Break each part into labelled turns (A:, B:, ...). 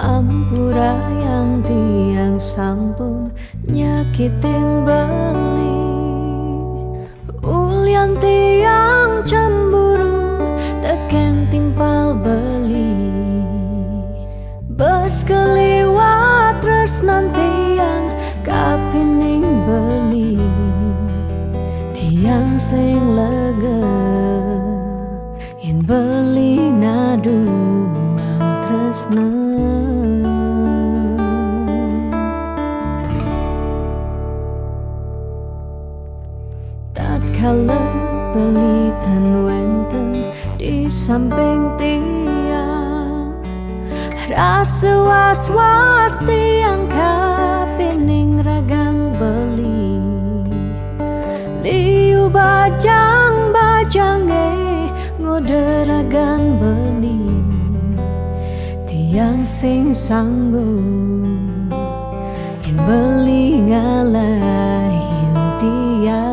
A: Ampura yang tiang sampun nyakitin beli, ulian tiang cemburu teken timpal beli. Bes keliwat tresnan tiang kapining beli, tiang sing lega yen beli naduang tresna. Tatkala beli tan wenten di samping tiang, rasa was-was tiang kapining ragang beli. Liu bajang-bajange ngode ragan beli, tiang sing sanggup yen beli ngalahin tiang.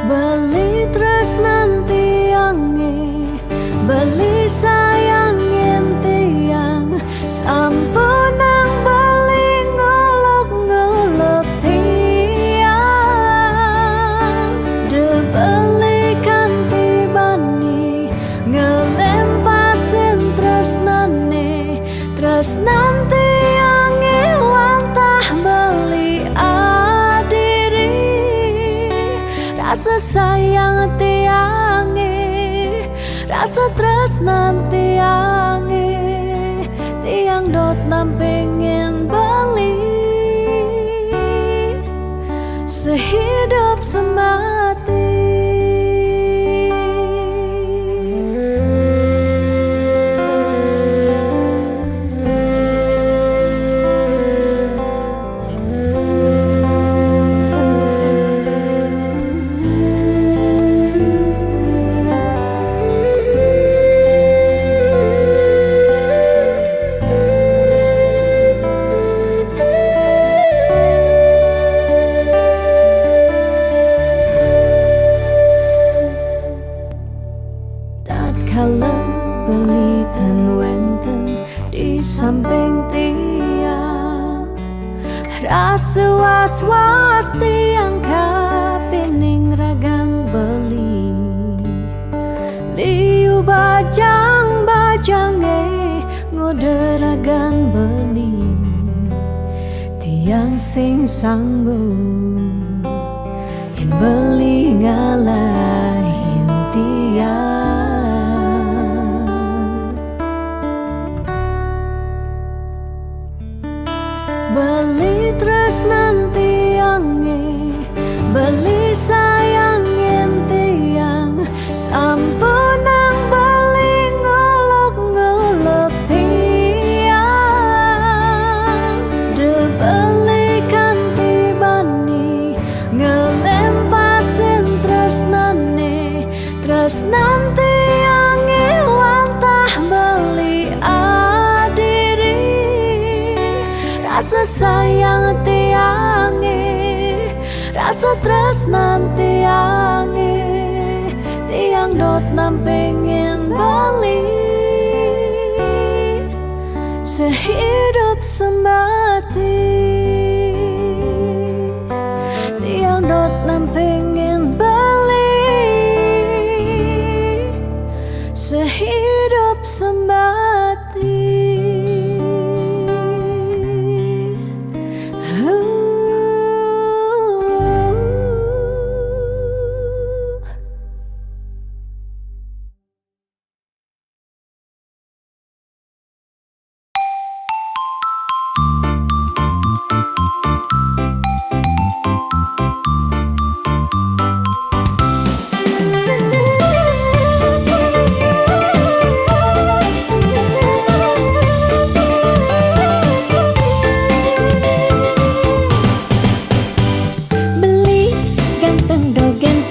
A: Beli tresnan tiange, beli sayangin tiang, sampunang beli ngolok-ngolok tiang. De beli kanti bani ngelempasin tresnane, tresnan tiange wantah beli adiri. Rasa sayang tiange, rasa tresnan tiange, tiang dot nampingin beli sehidup semati. Tatkala beli tan wenten di samping tiang, rasa was-was tiang kapining ragang beli. Liu bajang-bajange ngode ragan beli, tiang sing sanggup yen beli ngalahin tiang. Beli tresnan tiange, beli sayangin tiang, sampunang beli ngolok-ngolok tiang. De beli kanti bani ngelempasin tresnane, tresnan tiange wantah beli adiri. Rasa sayang tiange, rasa tresnan tiange, tiang dot nampingin beli sehidup semati. Tiang dot nampingin beli sehidup semati.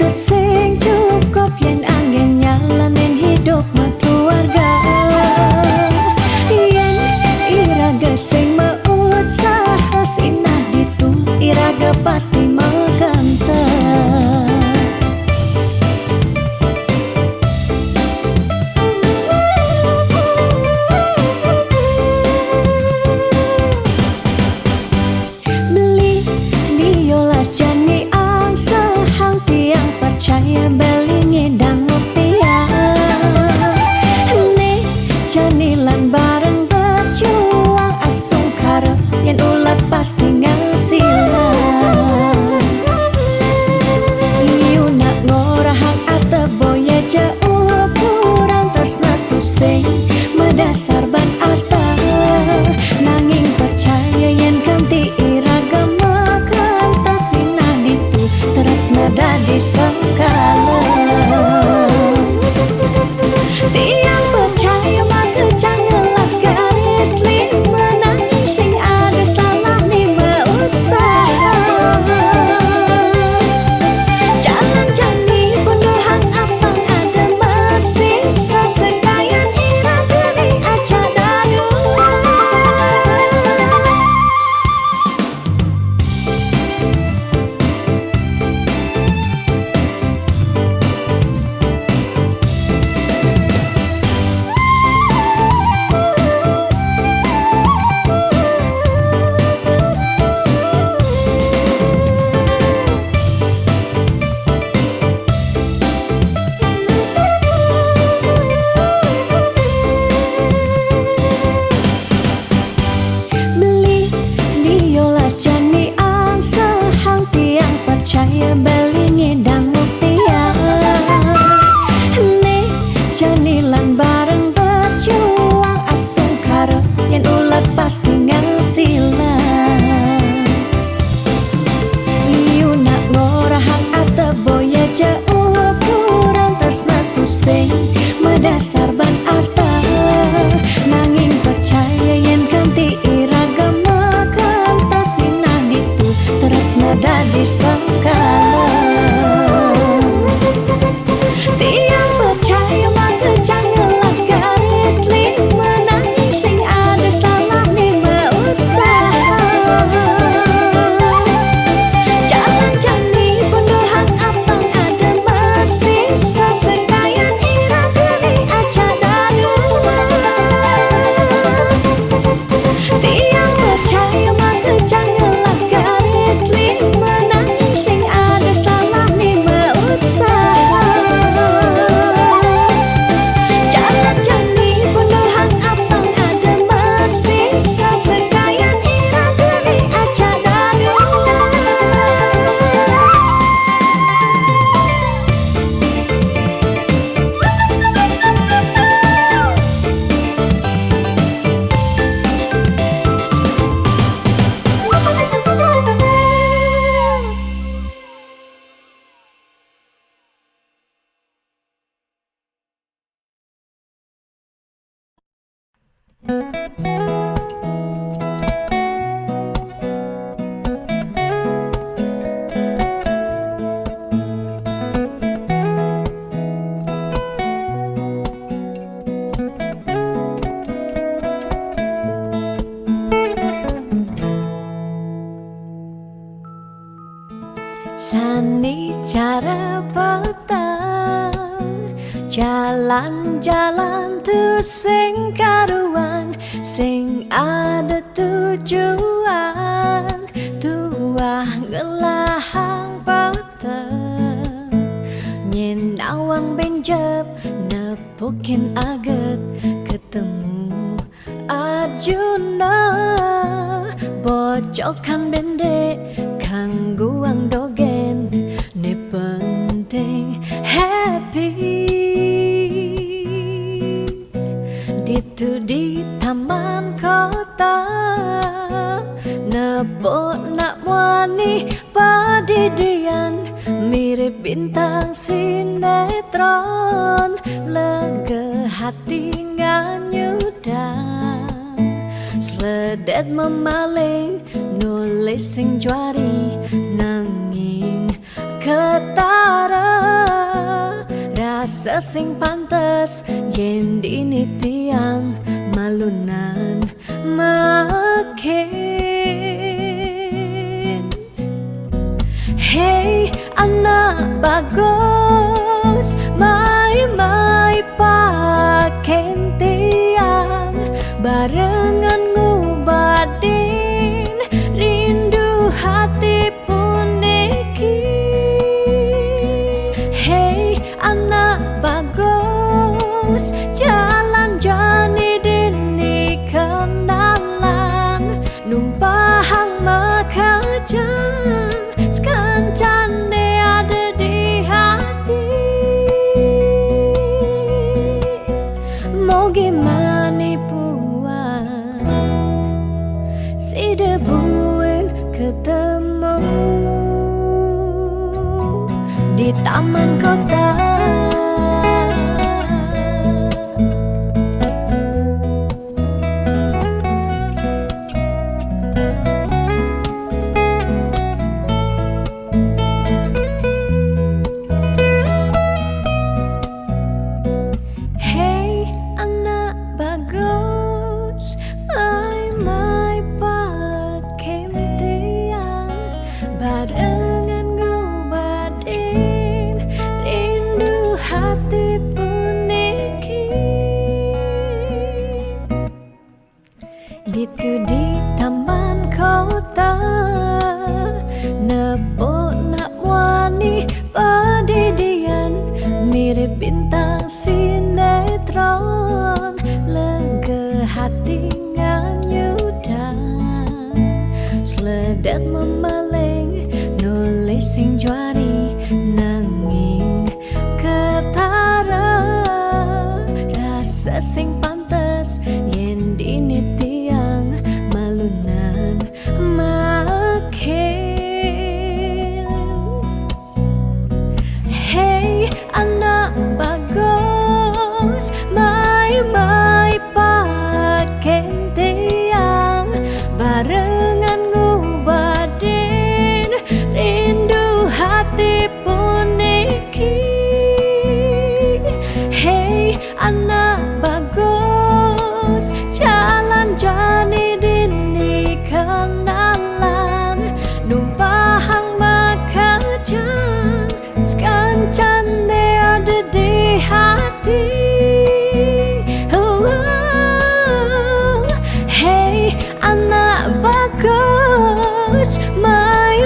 A: sing cukup yen angin nyalanin hidup mak keluarga. Yen iraga sing maut saha sinah ditu iraga pasti makanta. Percaya belingi dan ngopia nih janilan bareng berjuang astung karep yang ulat pasti ngasilan. Iu nak ngorahang arte boya jauh kurang tresna tu sing medasar ban arta nanging percaya yen kanti iragama kantasina ditu tresna dadi sekala. Tiang percaya maka janganlah garis lima nanging sing ada salah ni usaha. Jalan jani penuhang apang ada masih sesekayan irang geni aja dadu. Percaya belingi dan ngopia nih janilan bareng berjuang astung karep yang ulat pasti ngasilan. Iu nak ngorahang arte boya jauh kurang tresna tu sing medasar ban arta nanging percaya yen kanti iragama kantasina ditu tresna dadi sekala. Tiang percaya maka janganlah garis lima nanging sing ada salah ni usaha. Jalan jani penuhang apang ada masih sesekayan irang geni aja dadu. Tiang percaya maka janganlah garis lima nanging sing ada salah ni usaha. Jalan jani penuhang apang ada masih sesekayan irang geni aja dadu. Sani cara petang jalan-jalan tu sing karuan sing ada tujuan tuah ngelahang petang nyen awang benjep nepukin aget ketemu Arjuna bocokan bendek kangguang dogen ne penting happy ditu di taman kota nepok nak wani padidian mirip bintang sinetron lega hati nganyudan sledet memaling nulis sing juari nanging ketara rasa sing pantes yen dini tiang malunan makin. Hey anak bagus, mai paken tiang barengan ngubadin rindu hati puniki. Hey anak bagus, jalan jani dini kenalan numpahang makajang sekancan ada di hati. Mau gimana puan si debuin ketemu di taman kota. Hey anak bagus, mai paken tiang barengan ngobadin rindu hati puniki. Ditu di taman kota nepok nak wani padidian mirip bintang sinetron lega hati nganyudan seledet memeleng nulis sing juari nanging ketara rasa sing pantes yen dini tiang malunan makin. Hey anak bagus, mai paken tiang barengan ngubadin rindu hati puniki. Hey anak bagus, jalan jani dini kenalan numpahang makajang sekancan ada di hati. Hey anak bagus, mai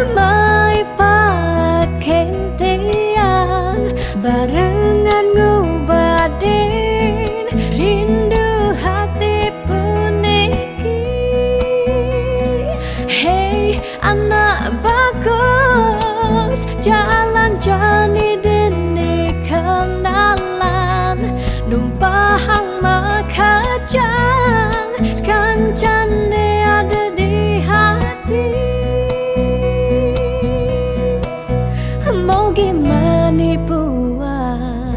A: paken tiang barengan ngubadin rindu hati puniki. Hey anak bagus, jalan jani dini kenalan numpahang makajang sekancan ada di hati. Mau gimana puan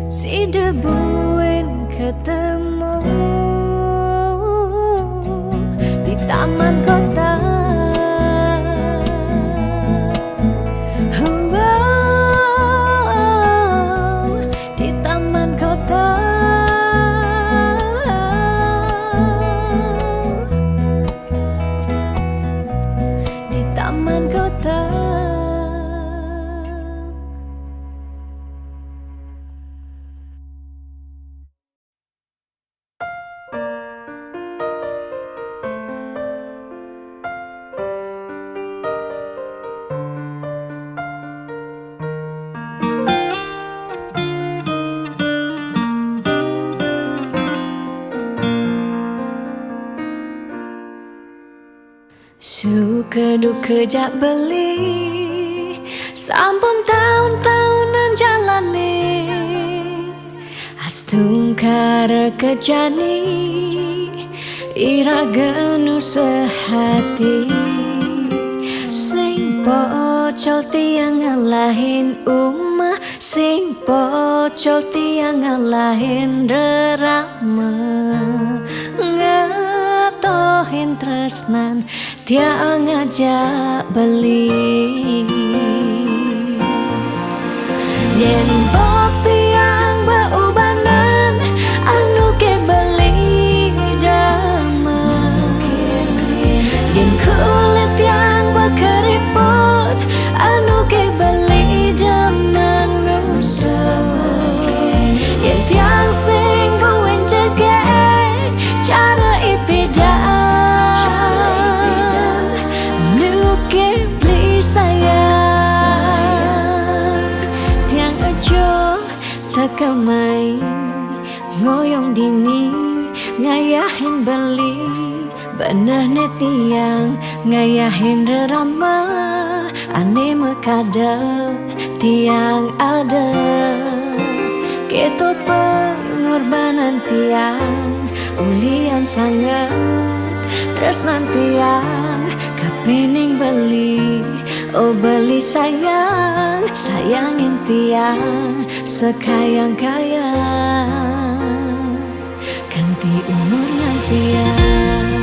A: si debuin ketemu di taman kota. Di taman kota. Di taman kota. Suka duka jak beli sampun tahun-tahunan jalani astung kara kejani ira genu sehati sing pocol tiang ngalahin umah sing pocol tiang ngalahin rerama ngatohin tresnan tiang ngajak beli yen bok tekamai ngoyong dini ngayahin beli bener netiang ngayahin rerama ane mekadep tiang ada ketut pengorbanan tiang ulian sangat tresnan tiang kapening beli oh beli sayang sayangin tiang sekayang-kayang ganti umur tiang.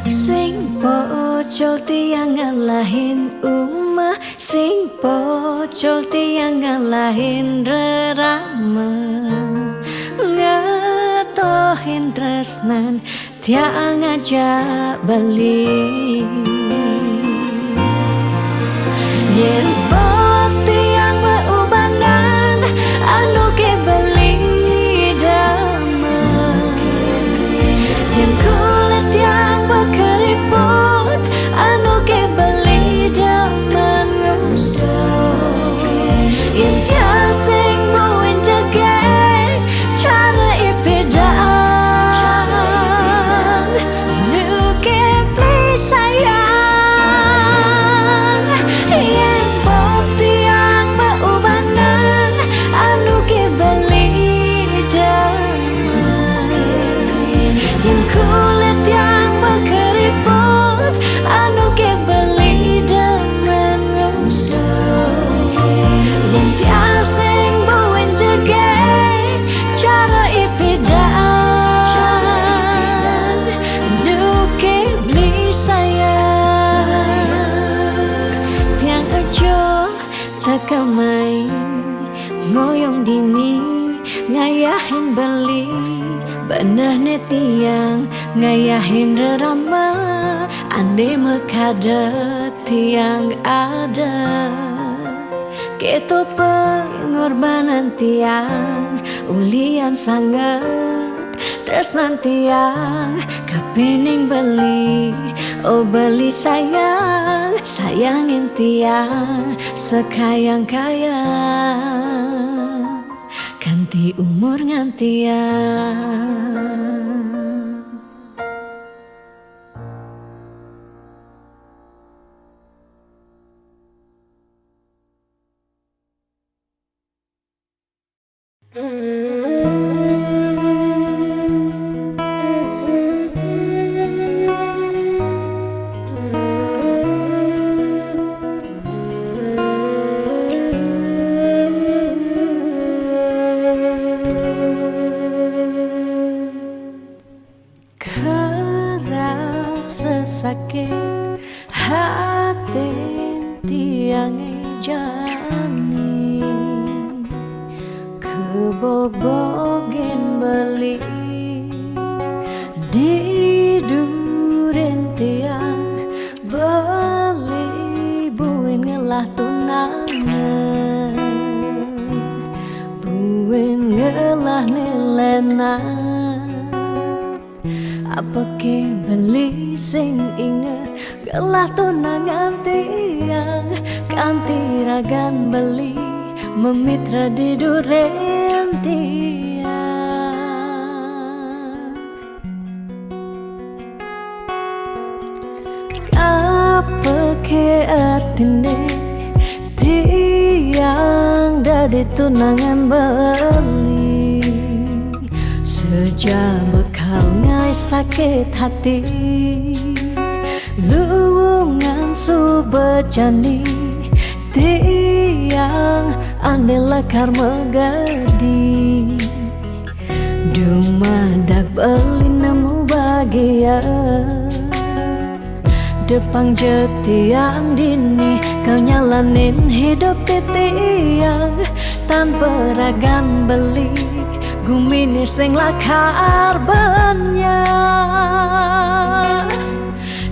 A: Sing pocol tiang ngalahin umah, sing pocol tiang ngalahin rerama, ngatohin tresnan tiang ngajak beli. Yen pot tiang beubanan anu ke beli dama, yen kulit tiang keriput anu ke beli daman ngusuk yen sing buin tegek cara ipedang nu ke beli sayang yen pop tiang beubanan anu ke beli daman yen kulit tiang keriput anu ke beli demen ngusuk yen tiang sing buin tegek cara ipedang nu ke beli sayang tiang aja tekamai ngoyong dini ngayahin beli bener netiang ngayahin rerama ande mekadet tiang ada keto pengorbanan tiang ulian sangat tresnan tiang kapening beli oh beli sayang sayangin tiang sekayang-kayang ganti umur ngantiang. Sesakit hati tiang jani kebobogen beli di duren tiang beli buin ngelah tunangan buin ngelah nilenan apa ke beli sing inget gelah tunangan tiang kanti ragan beli memitra di duren tiang apa ke artine tiang dari tunangan beli sejak bekal ngai sakit hati luwungan subecani tiang ane lakar megadi dumadak beli nemu bahagia Depan jetiang dini kau nyalanin hidup titiang tanpa ragan beli gumini sing lakar banyak.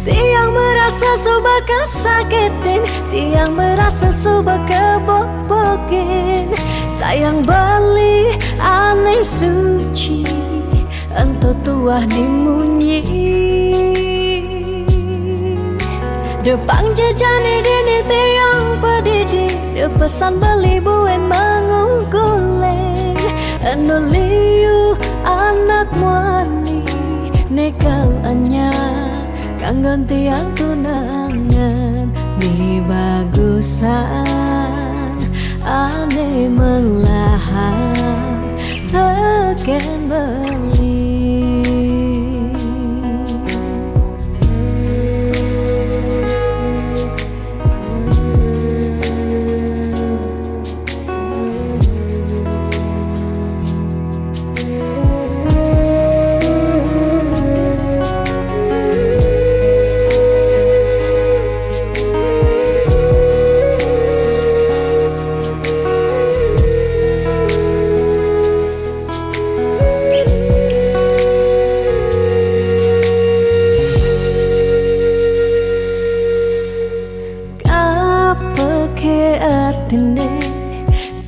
A: Tiang merasa suba kesakitin, tiang merasa suba kebobokin. Sayang beli aneh suci, ento tuah dimunyi. Depan jejani dini tiang pedidi, depesan beli buen mengungkuleng. Eno liu anak muani, nekal anyar kanggon tiang tunangan. Di bagusan ane melahan teken beli.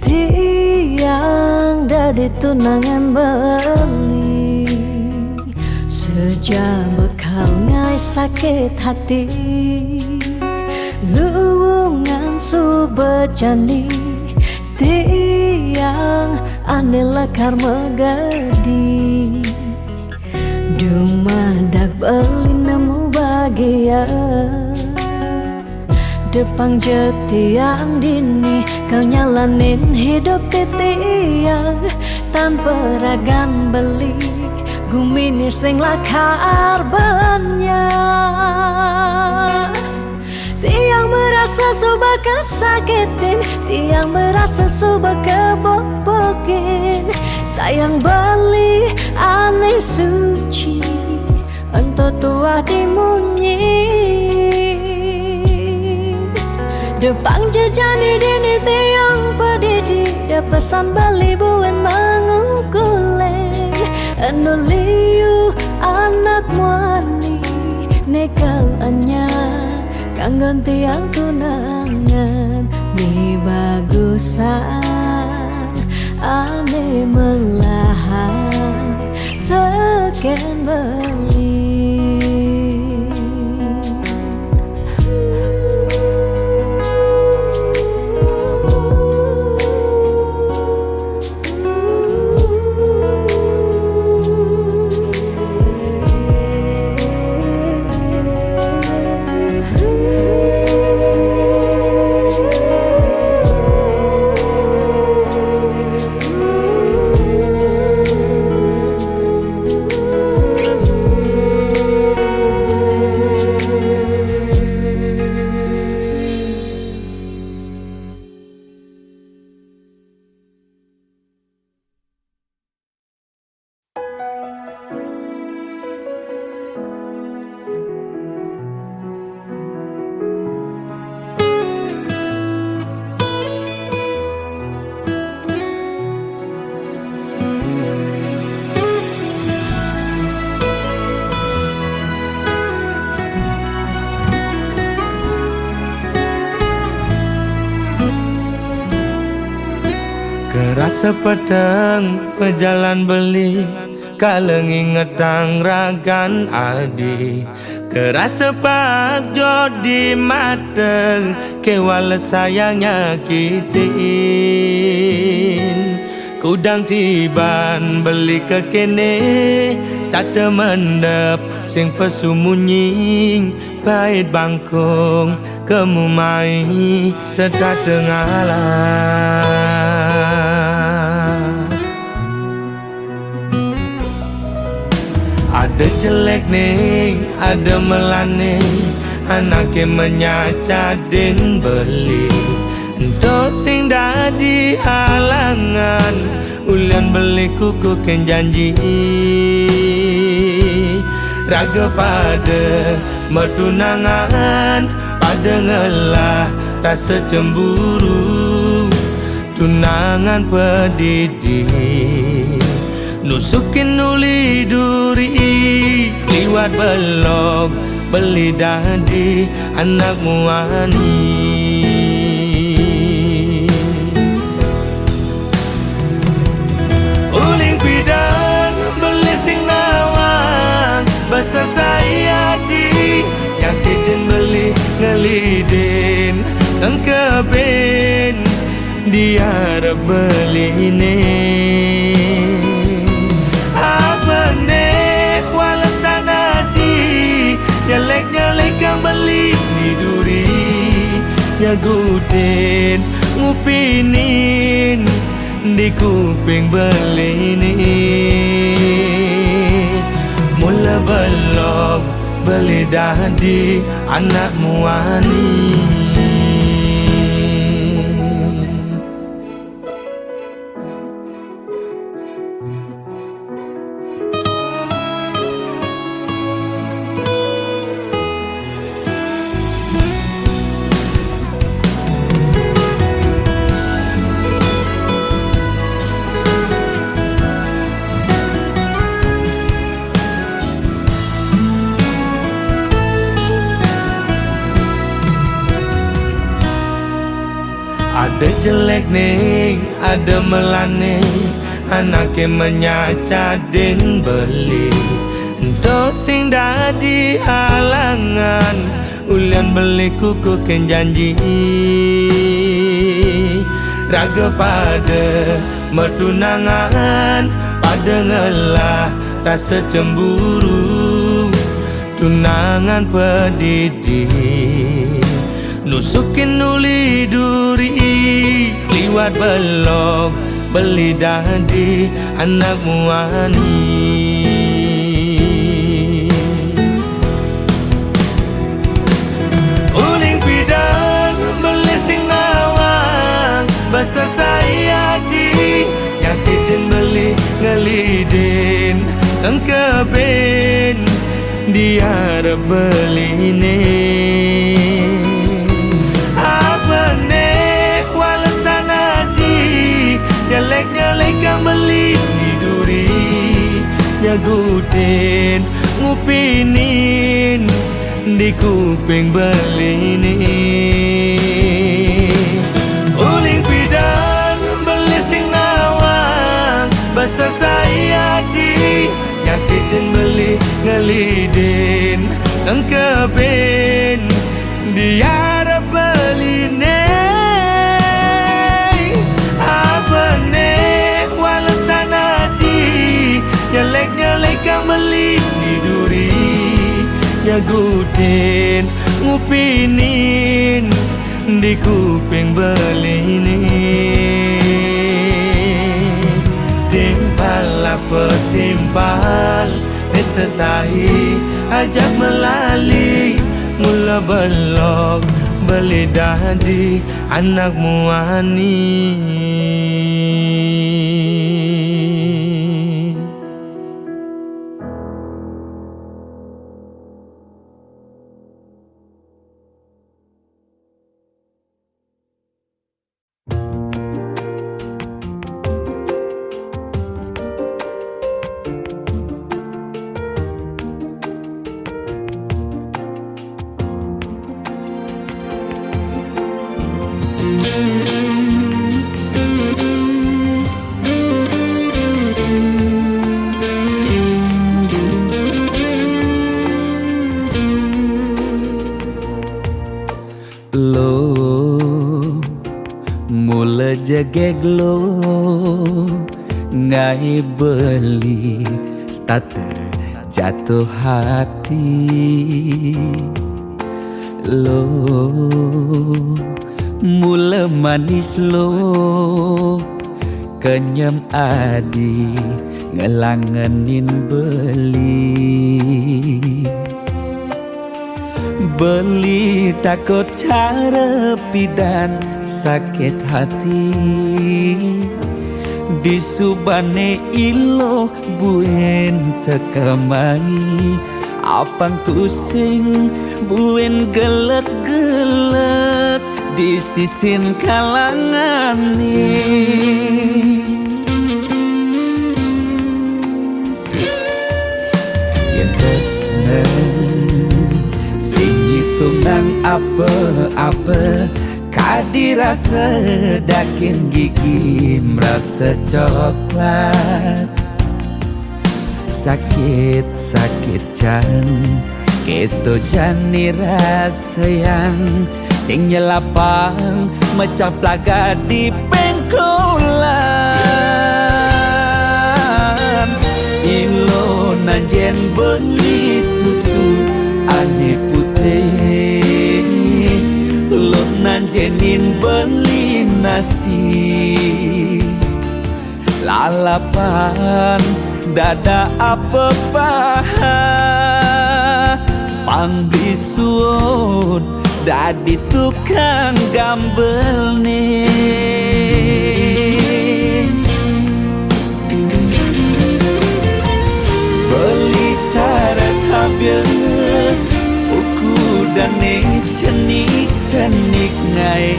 A: Tiang dari tunangan beli sejak bekal ngai sakit hati luwungan subejani tiang ane lekar megadi dumadak beli nemu bahagia. Depan jetiang dini kau nyalanin hidup titiang tanpa ragan beli gumini sing lakar banyak. Tiang merasa suba kesakitin, tiang merasa suba kebobokin. Sayang beli aneh suci, ento tuah dimunyi. Depan jejani dini tiang pedidi, depesan beli buen mengungkuleng. Eno liu anak muani, nekal anyar kanggon tiang tunangan. Di bagusan ane melahan teken beli.
B: Kerasa pedang pejalan beli kaleng ingetang ragan adi. Kerasa pak jodi mateng kewala sayang nyakitin. Kudang tiban beli ke kene start mendep sing pesumunying bait bangkong kemumai serta tengalah. Ada jelek nih, ada melane, anaknya menyacadin beli. Untuk sing dadi halangan, ulian beli kuku ken janji. Raga pada Mertunangan pada ngelah rasa cemburu. Tunangan pedidi nusukin uli duri. Liwat belok beli dadi anak muani. Uling pidan beli sing nawang bahasa saya di yakin beli ngelidin dan keben dia beli ini. Apa nek wala sana di nyalek kang beli di duri nyagudin ngupinin di kuping beli ini. Mula belok beli dadi anak muani. Ada jelek ning, ada melane, anake menyacadin beli. Untuk sing dadi halangan, ulian beli kuku ken janji. Raga pada mertunangan, pada ngelah rasa cemburu. Tunangan pedidi nusukin uli duri. Liwat belok beli dadi anak muani. Uling pidan beli sing nawang bahasa saya di yakin beli ngelidin dan keben dia beli ini. Nyalek kang beli di duri nyagudin ngupinin di kuping beli ini. Uling pidan beli sing nawang bahasa saya di nyakitin beli ngelidin dan keben dia beli ini. Nyalek kang beli di duri nyagudin ngupinin di kuping beli ini. Timpal apa timpal esesai ajak melali. Mula belok beli dadi anak muani.
C: jegeg lo ngai beli starter jatuh hati lo mula manis lo kenyam adi ngelangenin beli takut cara pidan sakit hati disubane ilo buen tekamai Apang tusing buen gelek-gelek di sisin kalangan yen tresnen sing hitungan apa-apa kadirasa dakin gigi merasa coklat sakit jan keto jani rasayang sing nyelapang mecah plaga di pengkolan ilo nanjen beli susu ane putih lo nanjenin beli nasi lalapan dada apa paha pangbisuun dadi tukang gambel nih beli cara tabir uku dane cenik ngai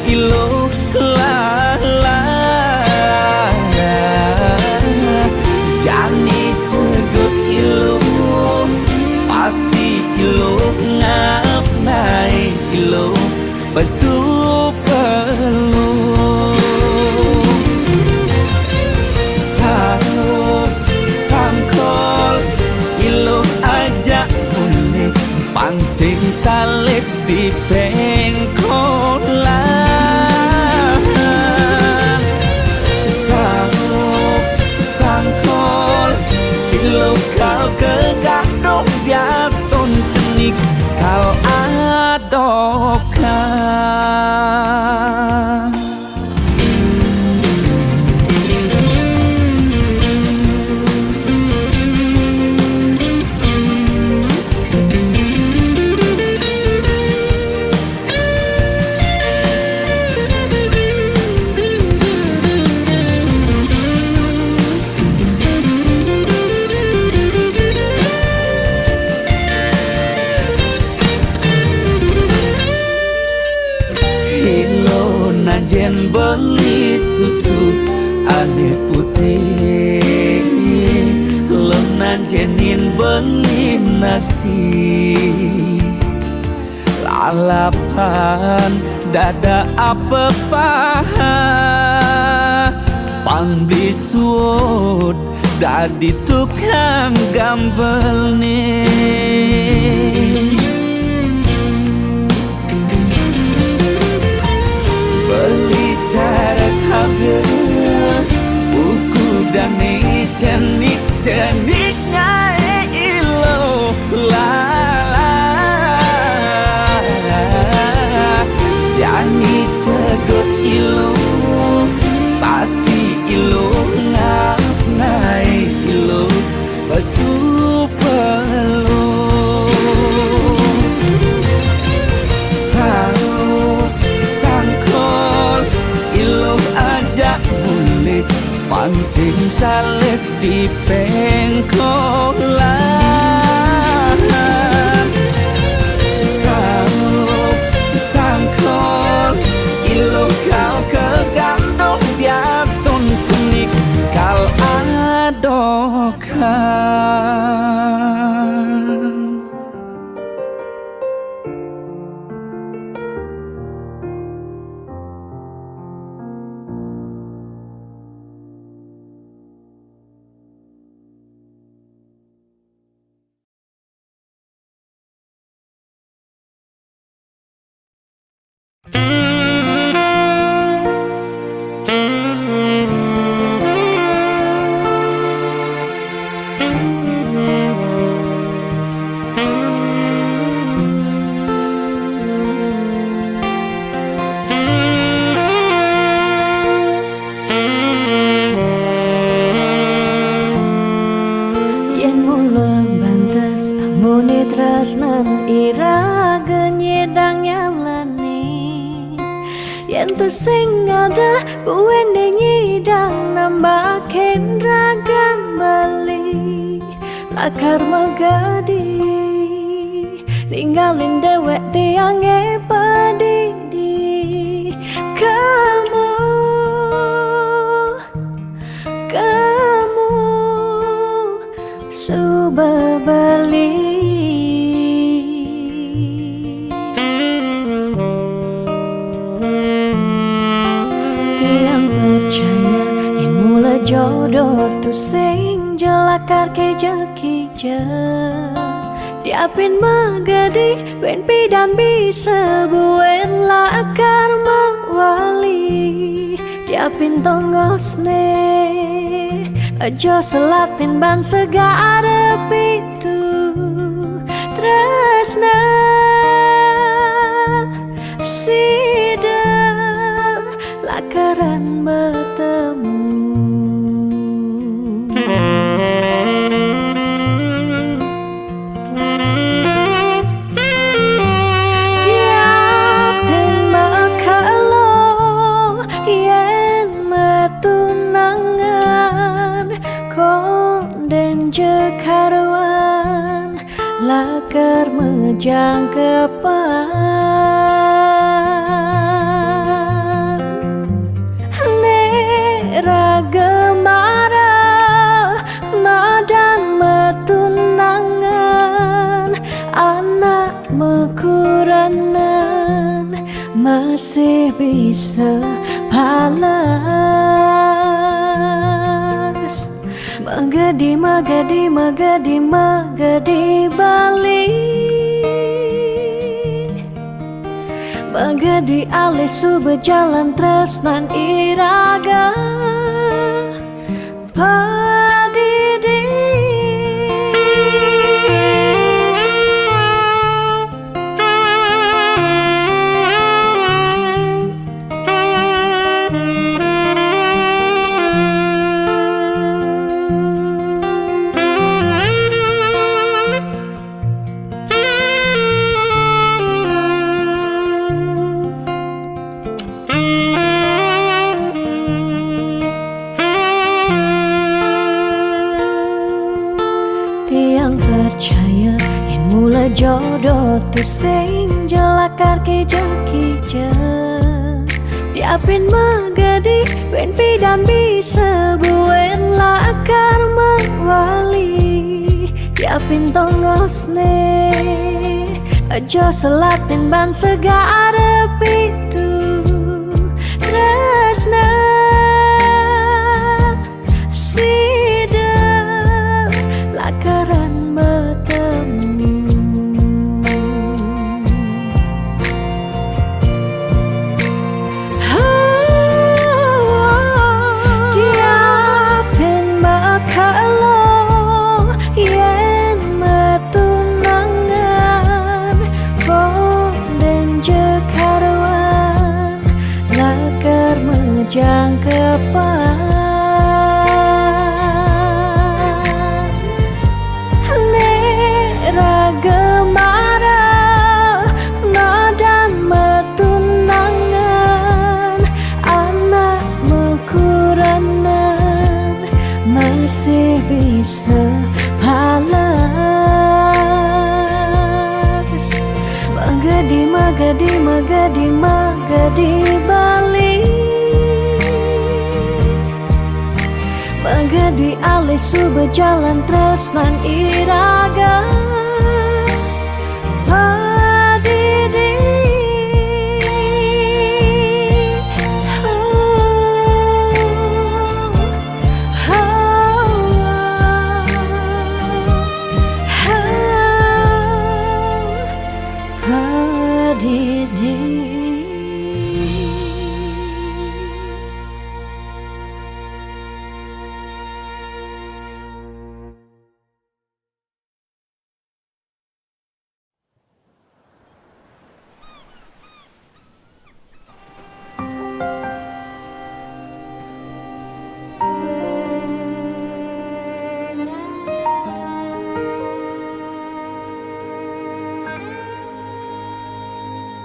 C: ilo lala jani cegut ilo pasti ilo ngap naik ilo basu perlu sahut sangkol ilo ajak unik pangsing salib di pengkolan sahut sangkol ilo kau kegadok dias ton cenik kal adokan nanjen beli susu ane putih lo nanjenin beli nasi lalapan dada apa paha pangbisuun dadi tukang gambel nih beli cara tabir buku dane cenik ngai ilo lala jani cegot ilo pasti ilo ngap ngai ilo basu perlu pangsing salib di pengkolan sahut sangkol ilo kau kegandok dias ton cenik kal adokan tresnan iraga nyedang nyalani yen tu sing ada buende nyidang nambakin ragang bali lakar megadi ninggalin dewek tiang pedidi. Kamu sudah balik. Tiang percaya yang mula jodoh tu sing jelakar keja-keja. Diapin megadi ben pidan bisa buen lakar mewali. Diapin tongosne aja selatin ban segara pitu tresna sida lakaran bertemu. Diapin makalo yen metunangan konden jekarwan lakar mejang kepan. Ragemara madan metunangan anak mekuranan masih bisa palas. Magadi balik. Magadi alih su berjalan tresnan iraga padidi. Tiang percaya yang mula jodoh tu sing jelakar keja-keja. Diapin megadi ben pidan bisa buen lakar mewali. Diapin tongosne aja selatin ban segara pitu tresna sida lakaran bertemu. Diapin makalo yen metunangan konden jekarwan lakar mejang kepan. Ragemara madan metunangan anak mekuranan masih bisa palas. Magadi balik. Magadi alih su berjalan tresnan iraga padidi. Padidi.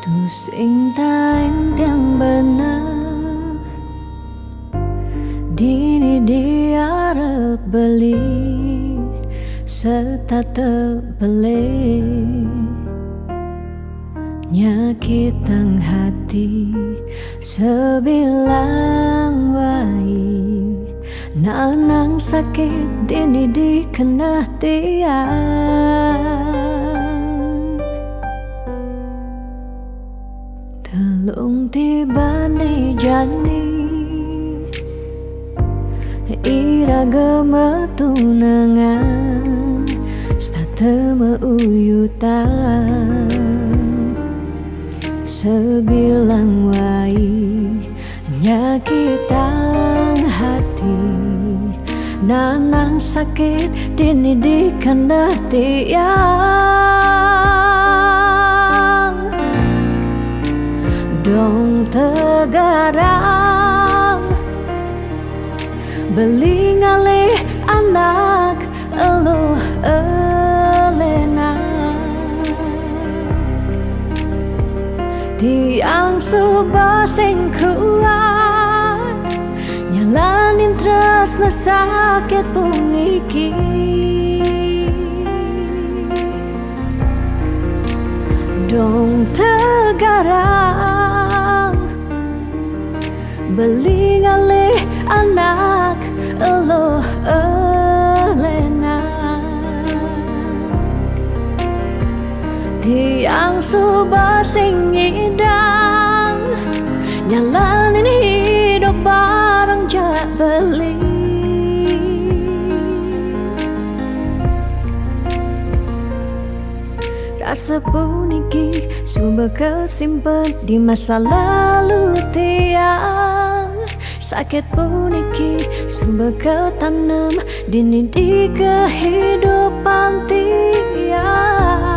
C: Tu sing tain yang benar dini diarep beli
A: serta terbeli nyakitang hati sebilang wai nanang sakit dini di kena tiang telung tiba ni jani ira gemetunangan stata meuyutan sebilang wai nyakitang hati nanang sakit dini di kena tiang dong tegarang beli ngalih anak eluh elena tiang subah sing kuat nyalanin tresna sakit pungiki dong tegarang beli ngalih anak eluh elena tiang subah sing idang nyalanin hidup bareng jak beli rasa puniki sumber kesimpan di masa lalu tiang sakit puniki sumber ketanam dini di kehidupan tiang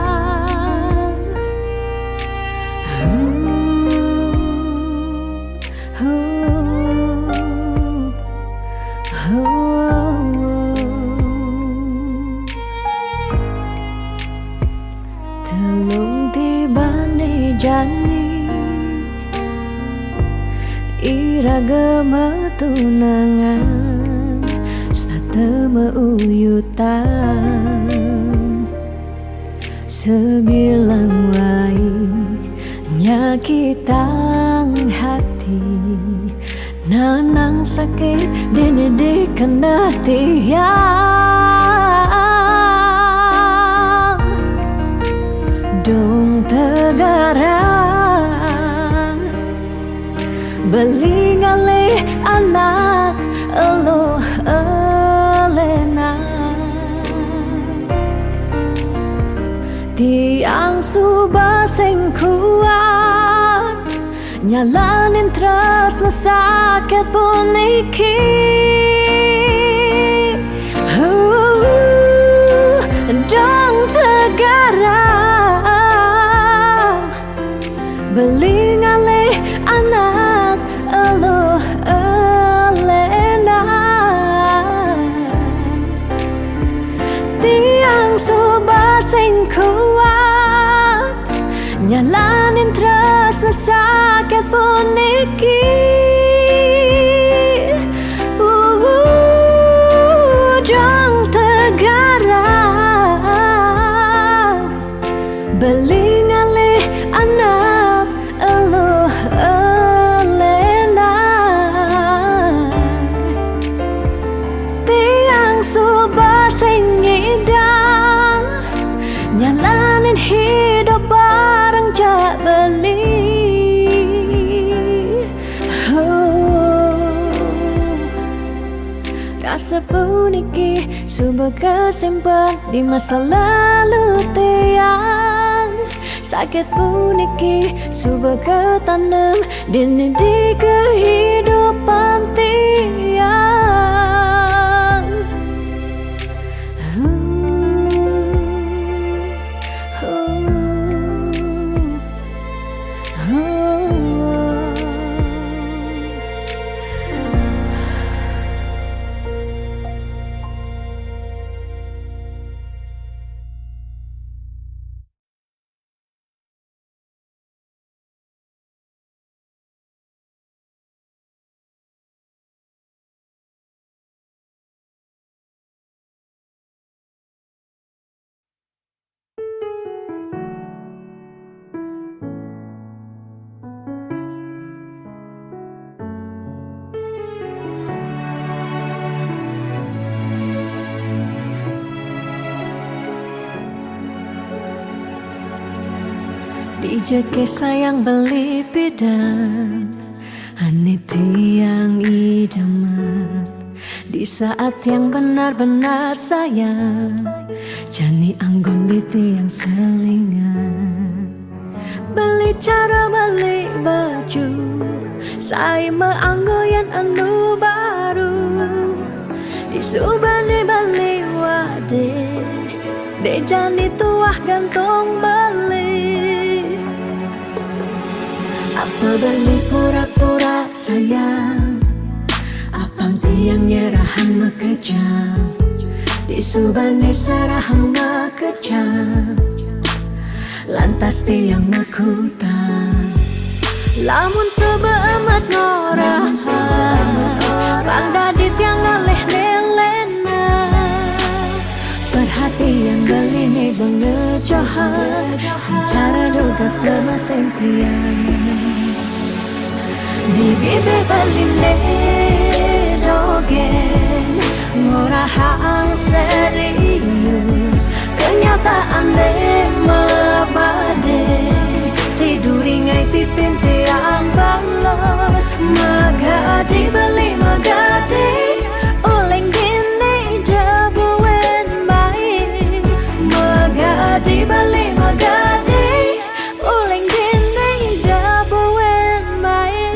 A: telung tibane jani ira gemetunangan stata meuyutan sebilang wai nyakitang hati nanang sakit dini di kena tiang dong tegarang beli ngalih anak eluh elena tiang subah sing kuat nyalanin tresna sakit puniki dong tegarang beli ngalih anak eluh elena tiang subah sing kuat nyalanin tresna sakit puniki dong tegarang beli ngalih anak eluh elena tiang subah sing idang nyalanin hidup bareng jak beli rasa puniki sumber kesimpan di masa lalu tiang sakit puniki sumber ketanam dini di kehidupan tiang Dijeke sayang beli bidan Ane tiang idaman di saat yang benar-benar sayang Jani anggon di tiang selingan Beli cara beli baju Saya meanggoyan anu baru Disubani beli wade De jani tuah gantung beli Apa beli pura-pura sayang Apang tiang nyerahan makejam Disubani serahan makejam Lantas tiang makutang Lamun sebeamat ngorah Pangda di tiang ngaleh nelena Perhatian beli nih bengejohan Secara dugas memaseng tiang Di bibir beli dogen Ngorahang serius Kenyataan mabade Si duringai pipin tiang balos Magadi beli magadi Oleng gini dabuen baik Magadi beli magadi Oleng gini dabuen baik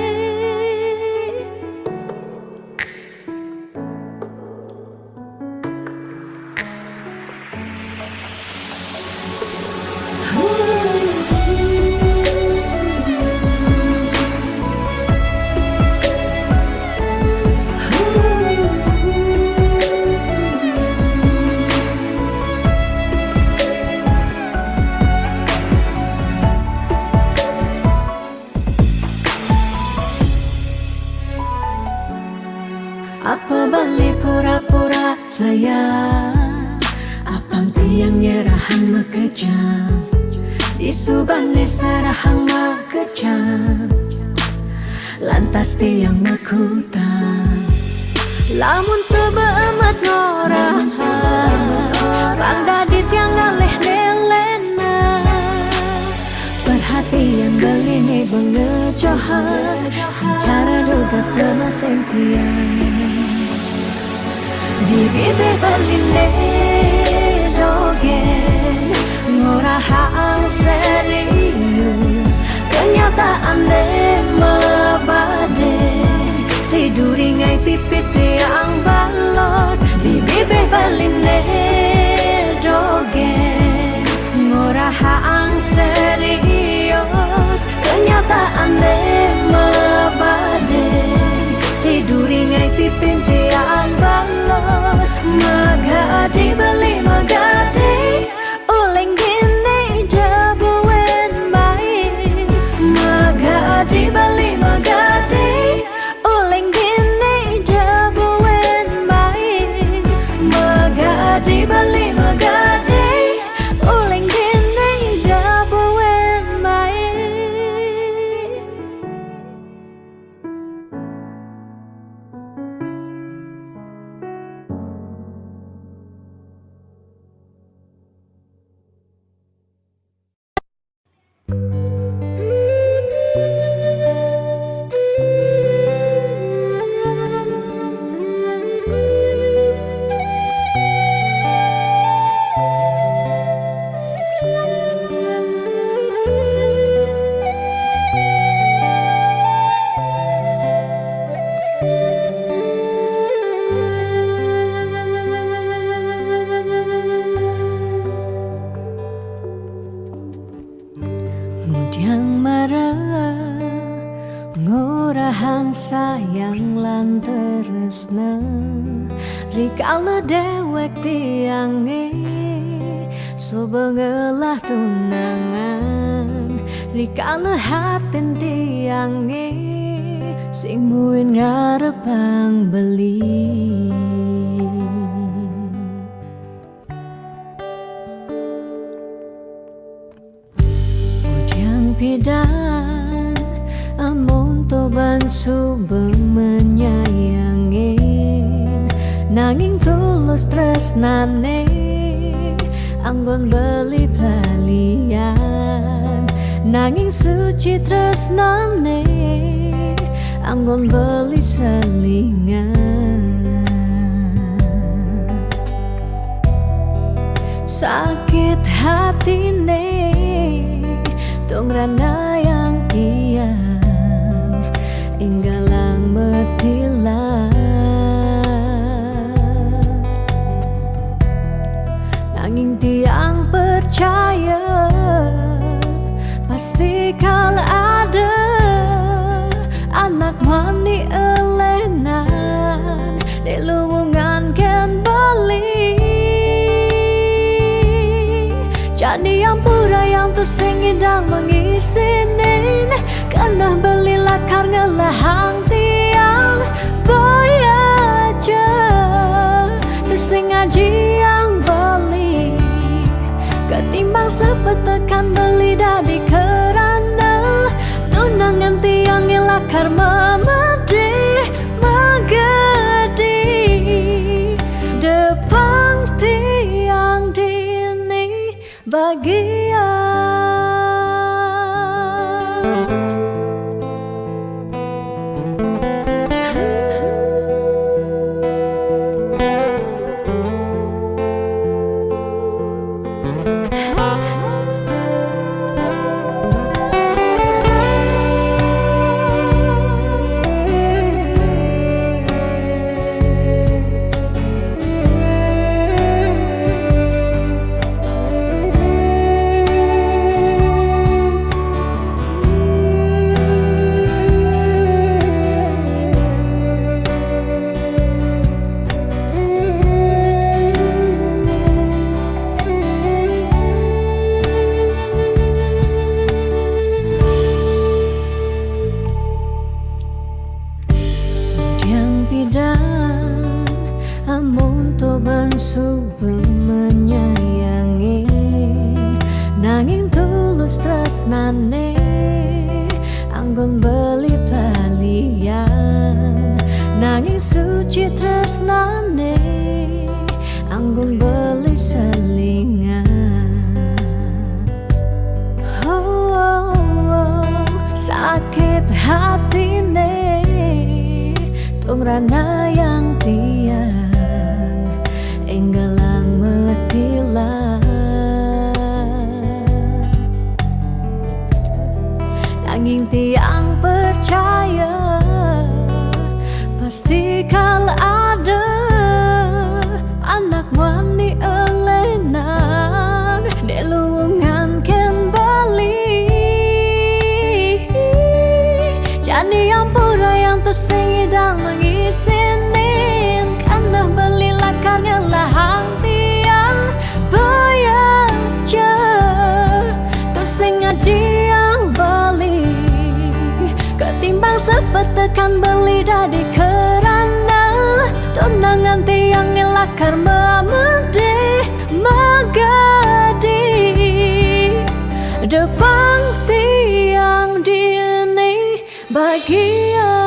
A: Apa beli pura-pura sayang Apang tiang nyerahan makejam Disubani serahang makejam Lantas tiang makutang Lamun sebeamat ngorah Pangda di tiang ngaleh nelena Perhatian beli nih bengejohan Secara dugas memaseng tiang Di bibir beli dogen Ngorahang serius Kenyataan mabade Si duringai pipit tiang balos Di bibir beli dogen Ngorahang serius Kenyataan mabade Si duringai pipin tiang balos Magadi beli magadi Oleng gini dabuen baik Magadi beli magadi Oleng gini dabuen baik Magadi beli magadi Oleng gini dabuen baik Mudiang marah Ngorahang sayang lan teresna Rikala dewek tiange Sobengelah tunangan Rikala hatin tiange Sing muin ngarepang beli Pidan amun toban subeng menyayangin nanging tulus tresnane anggon beli pelalian nanging suci tresnane anggon beli selingan. Sakit hatine tungrana yang tiang inggalang metilan. Nanging tiang percaya pasti kal ada anak mani elenan di luwungan ken beli. Jadi yang pura yang tuh sing idang mengisinin karena beli lakar ngelahang tiang boy aja tuh sing ngaji yang beli ketimbang sepet tekan beli dari kerana tunangan tiang lakar memedi megedi depan tiang dini bagian. Amun to bangsu menyayangi nanging tulus tresnane anggon beli palian nanging suci tresnane anggon beli selingan. Sakit hatine tungrana yang tiang enggalang metilan. Nanging tiang percaya pasti kal ada anak wani elenan di luwungan ken bali. Jadi yang pura yang tuh sing idang mengisinin karena beli lakar ngelahang tiang bayaja tuh sing ngaji yang beli ketimbang sepet tekan beli dari kerana tunangan tiang lakar memedi megadi depan tiang dini bagian.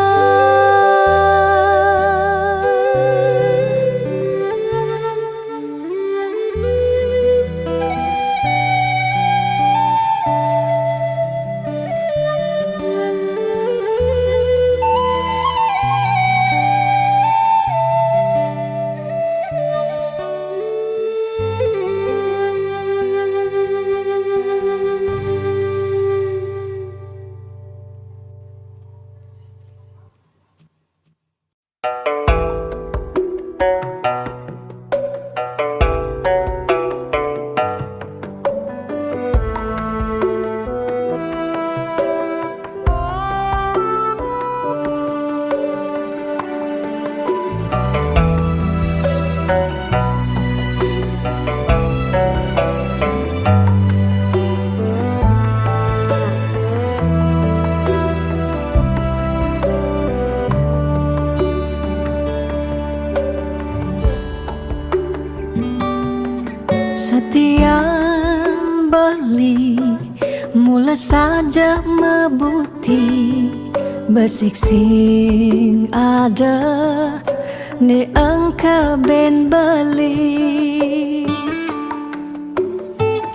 A: Setiap beli mula saja mebuti besik sing ada ni engkau ben beli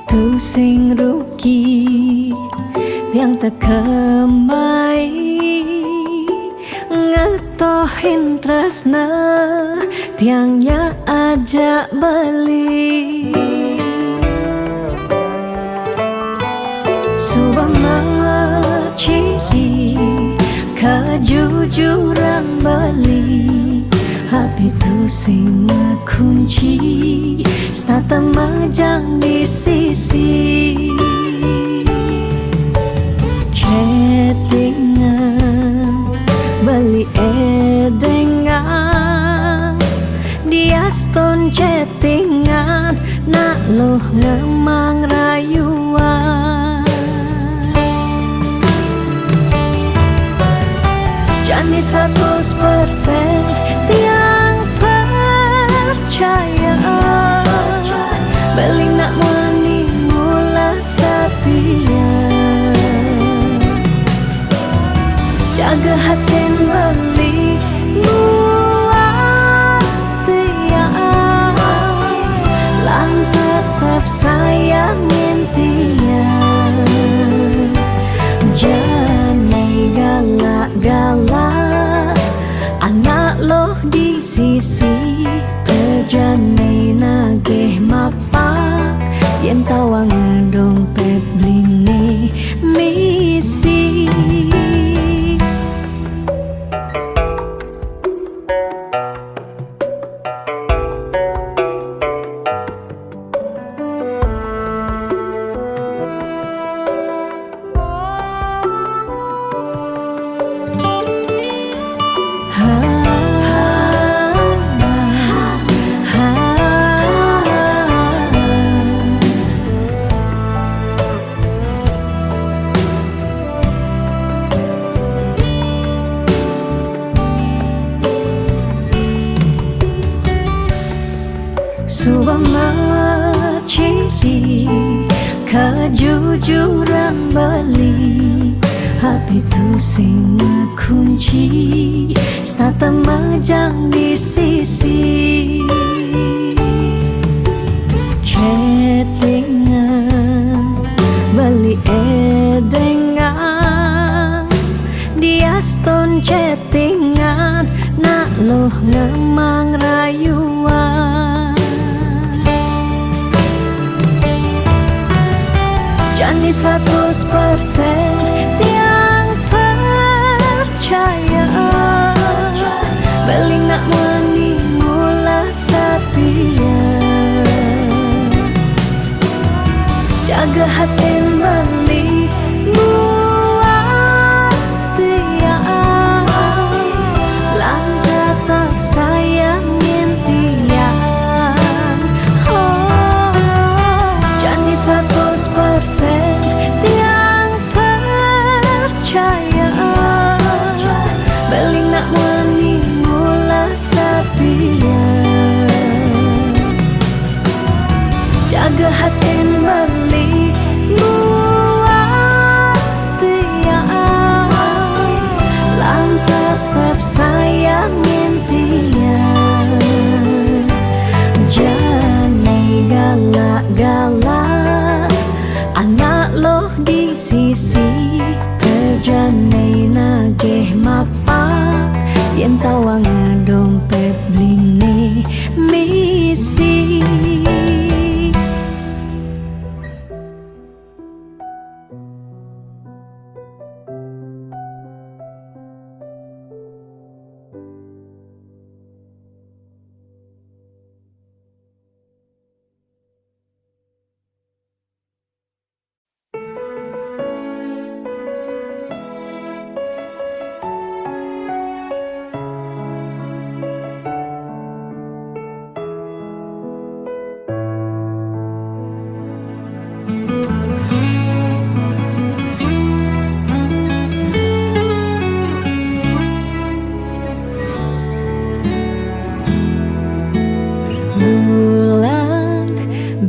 A: tu sing rugi tiang tekemai ngetohin tresna tiangnya ajak beli Subama ciri kejujuran beli HP tu sing kunci stata majang di sisi chattingan beli edengan dia stone chattingan nak loh ngemang rayuan jani 100% tiang percaya beli nak wani mula setia jaga hatin beli buat tiang lang tetap sayangin tiang jangan galak-galak anak loh di sisi terjani nageh mapak yen tawang dompet bline misi Subama ciri kejujuran beli HP tu sing kunci stata majang di sisi chattingan beli edengan dia stone chattingan nak loh ngemang rayuan jani 100% tiang percaya beli nak wani mula setia jaga hatin beli buat tiang lang tetap sayangin tiang jani 100% tiang percaya beli nak wani mula setia jaga hatin beli buat tiang lang tetap sayangin tiang jangan galak-galak anak loh di sisi terjani nageh mapak yen tawang dompet bline misi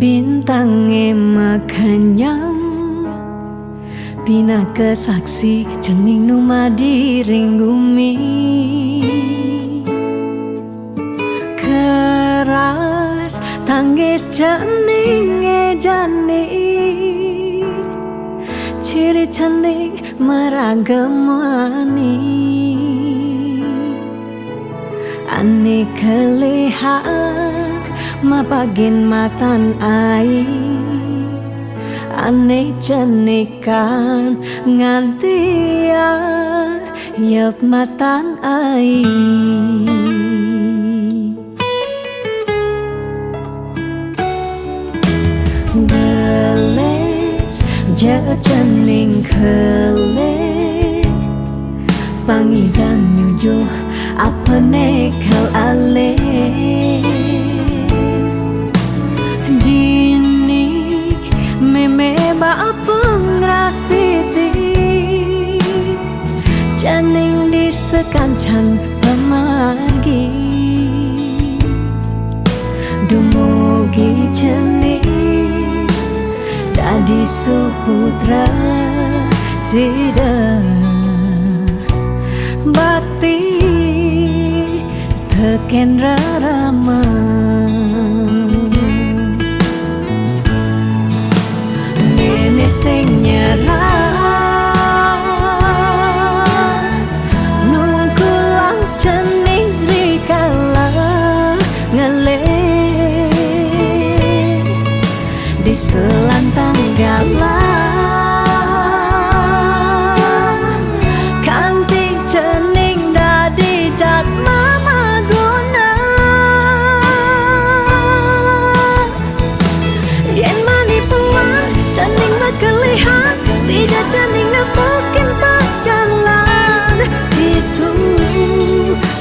A: bintangnya makan nyam Bina kesaksi cening numa diring bumi Keras tanggis cening jani
C: ciri cantik meragamani Ani kelihat mapagin matan ai Ane cenikan ngantia yep matan ai Geles jaga cening kele Pangidang nyujuh apa nekal ale Jini meme ba pengrastiti Janing disekancan pemargi Dumugi cening Dadi suputra sida Bakti teken rarama Nene sing nyerah Nungkulang cening rikala ngele Di selantang galah Kantik cening dadi jat mama guna Yen mani puan cening berkelihat Sida cening nepukin berjalan Itu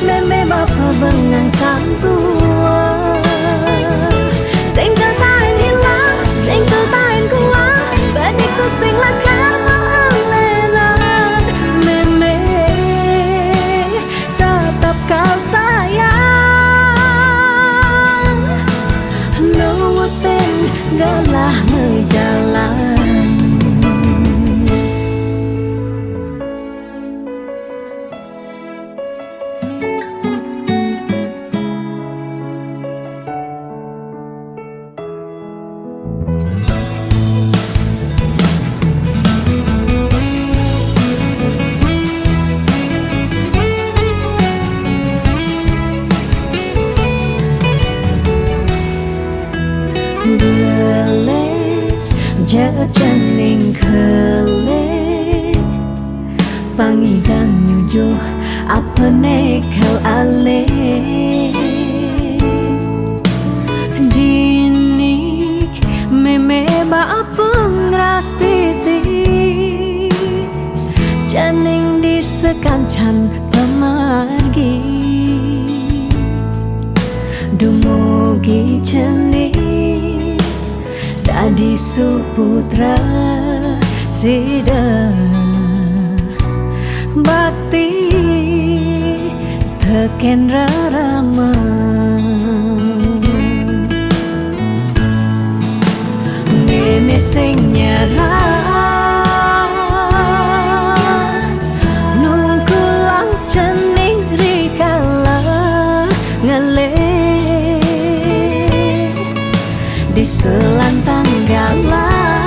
C: meme bapa bengang santua Sing tertain hilang Sing tertain kuat Baniku sing lakar melelan Meme tetap kau sayang Nuwutin galah menjalan Geles jaga cening kele Pangidang nyujuh apa nekal ale Jini meme ba pengrastiti Janing disekancan pemargi Dumugi cening Dadi suputra sida Bakti teken rarama Nene sing nyerah Nungkulang cening rikala ngele Di selantang galah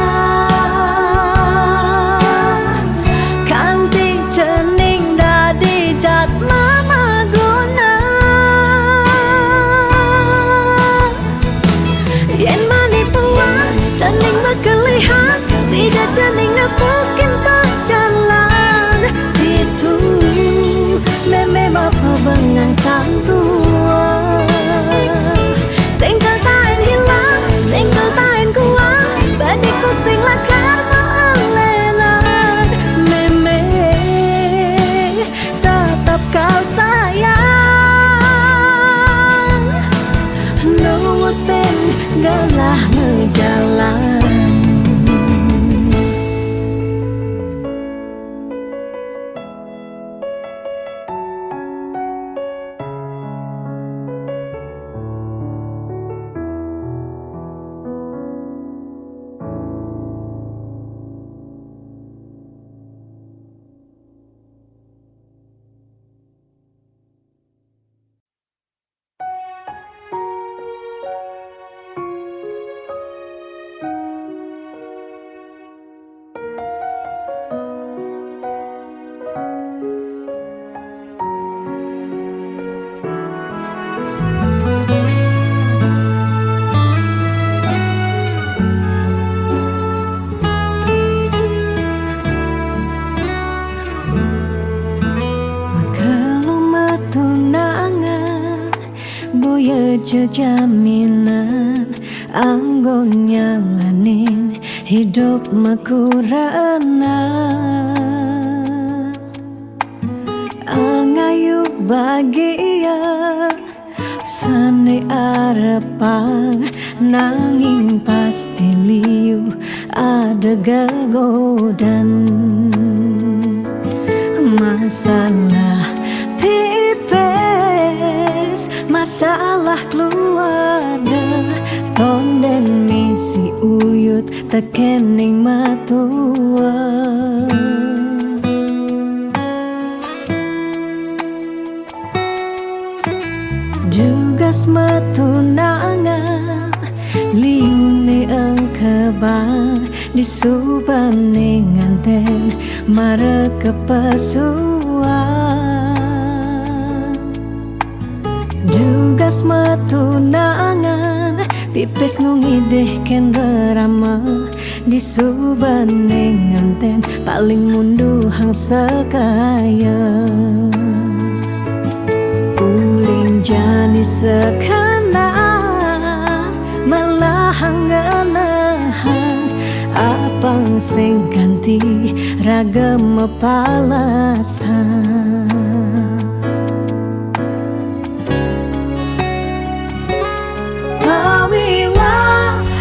C: Kantik cening dadi jat mama guna Yen mani puan cening berkelihat Sida
A: ya jaminan anggo nyalanin hidup makuranan angayu bahagia sane arepang nanging pasti liu ada gegodan masalah pipes masalah keluarga tonden misi uyut tekening matua Jugas matunangan liune engkebang disubane nganten mare kepasuan Jugas matunangan pipis nungideh ken berama disubane nganten paling mundu hang sekaya jani sekana malah hanganahan apang sing ganti ragam palasan pawiwahan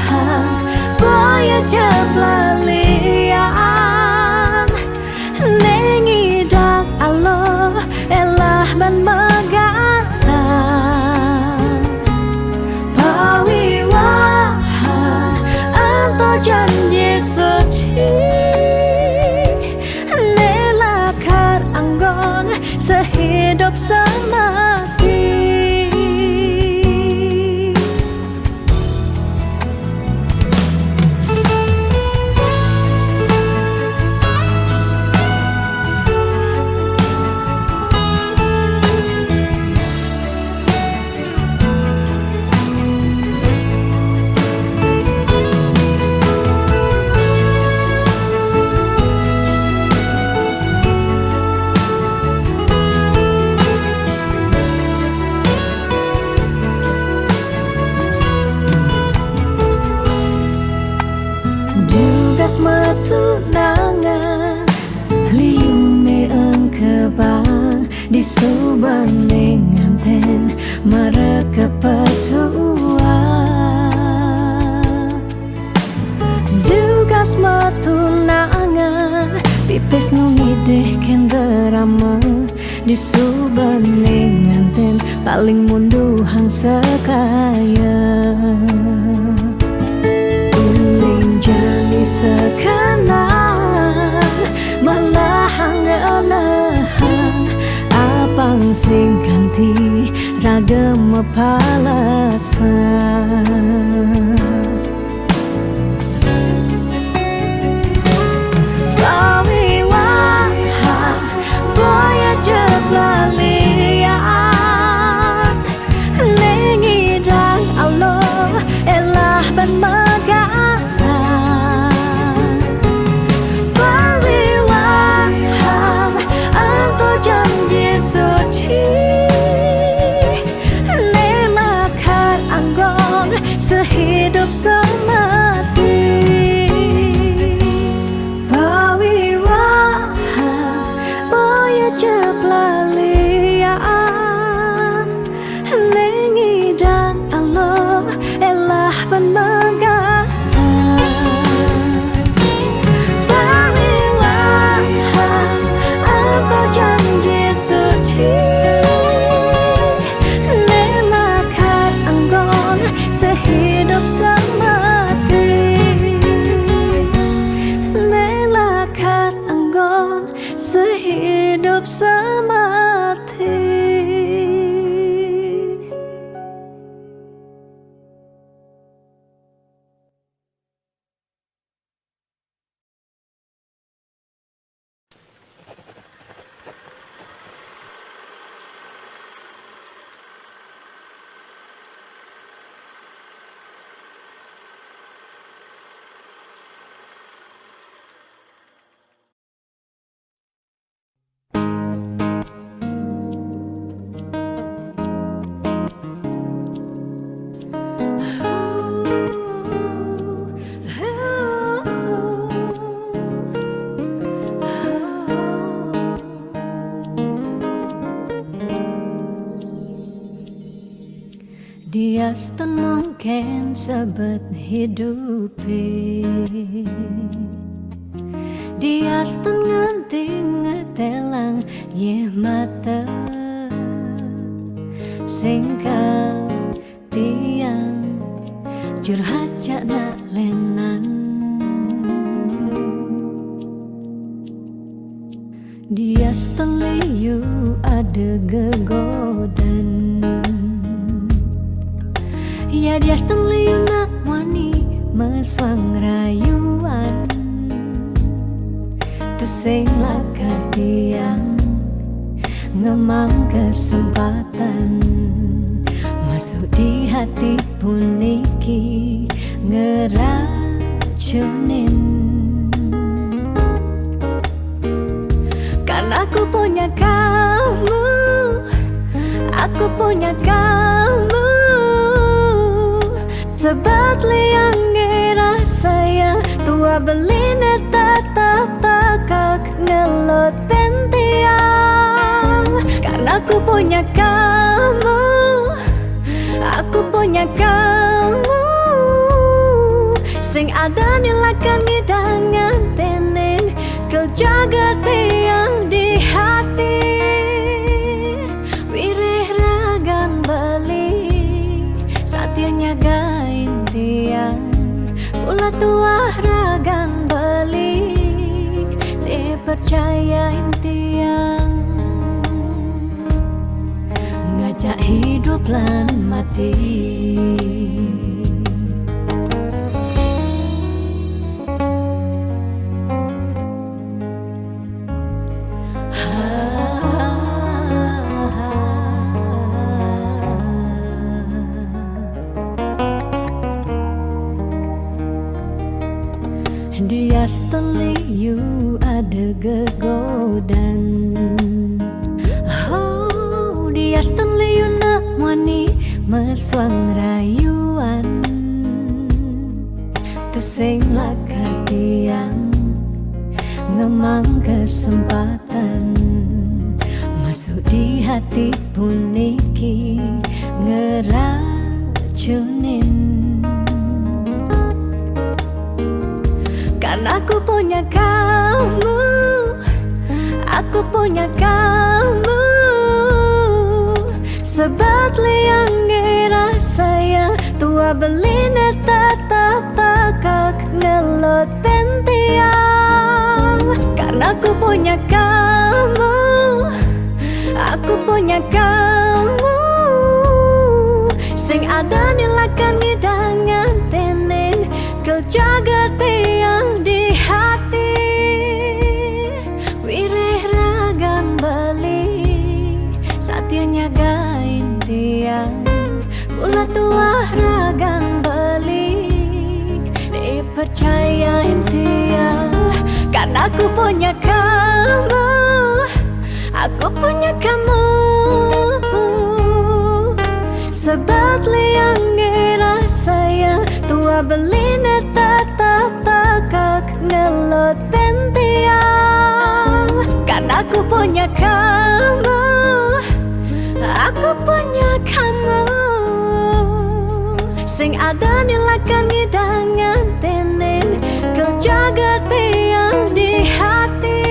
A: boya jablalian nengidang Allah elah ban janji suci nelakar anggon sehidup semati Jugas matunangan liune engkebang disubane nganten mare kepasuan Jugas matunangan pipis nungideh ken berama disubane nganten paling mundu hang sekaya jani sekarang malah hanganahan apang sing ganti ragam palasan pawiwahan boya jeblalian nengidang Allah elah ban suci nelakar anggon sehidup semati pawiwahan boya jeblalian nengidang Allah elah ban nelakar anggon sehidup sama Dia stun mungkin sebet hidupi, dia stun nganti ngetelang ye mata singkal tiang curhat nak lenan. Dia stun liu ada gegodan, ya dia stun liu nak wani meswang rayuan. Sing lakar tiang ngemang kesempatan masuk di hati puniki ngeracunin. Karena aku punya kamu, aku punya kamu, sebab liang ngerasa yang tua beline tetap takak ngeloten tiang. Karena aku punya kamu, aku punya kamu, sing ada nilakan ngidangan tenen kau jaga tiang di hati. Wireh ragan beli satya nyagain tiang, pula tua ragan beli dipercayain tiang, ngajak hidup lan mati. Dia seteliu ada gegodan, oh dia seteliu nak wani meswang rayuan. Tu sing lakar tiang ngemang kesempatan masuk di hati puniki ngeracunin. Karena aku punya kamu, aku punya kamu, sebab liang ngerasa yang tua beline tetap takak ngeloten tiang. Karena aku punya kamu, aku punya kamu, sing ada nilakan ngidangan tenen kau jaga tiang di hati. Wireh ragan beli satya nyagain tiang, pula tua ragan beli dipercayain tiang. Karena aku punya kamu, aku punya kamu, sebab liang ngerasa yang tua beline tetap takak ngeloten tiang. Karena aku punya kamu, aku punya kamu, sing ada nilakan ngidangan tenen kau jaga tiang di hati.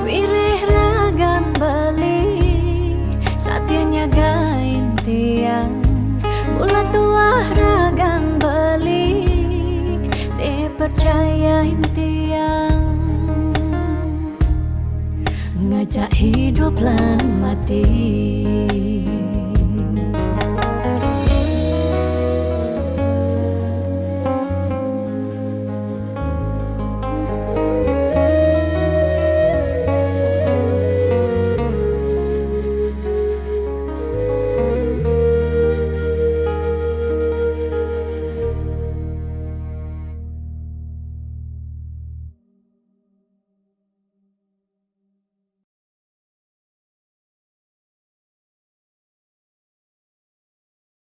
A: Wireh ragan beli satya nyagain tiang, pula tua ragan beli dipercayain tiang, ngajak hidup lan mati.